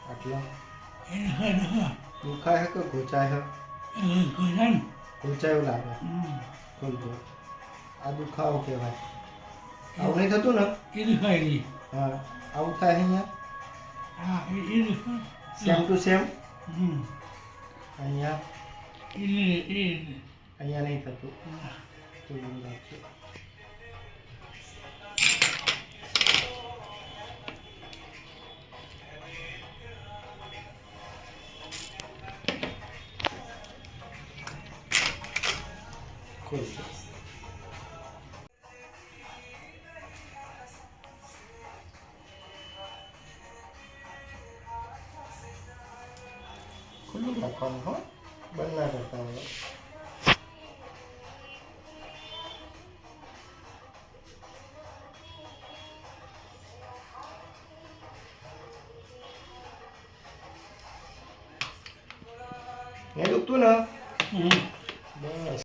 આટલા એ દુખાય કે ઘૂંચાય ગોજાન ઘૂંચાયું લાગે ખોલજો આ દુખાવો કહેવાય આવું નહીં થતું ને એ દુખાય હા આવું થાય અહીંયા હા એ દુખાય સેમ ટુ સેમ હમ અહીંયા એ અહીંયા નહીં થતું તો એવું રાખજો ખોલજો ખુલ્લું રાખવાનું હો બંધ ના કરતા હોય એ દુખતું ને હમ બસ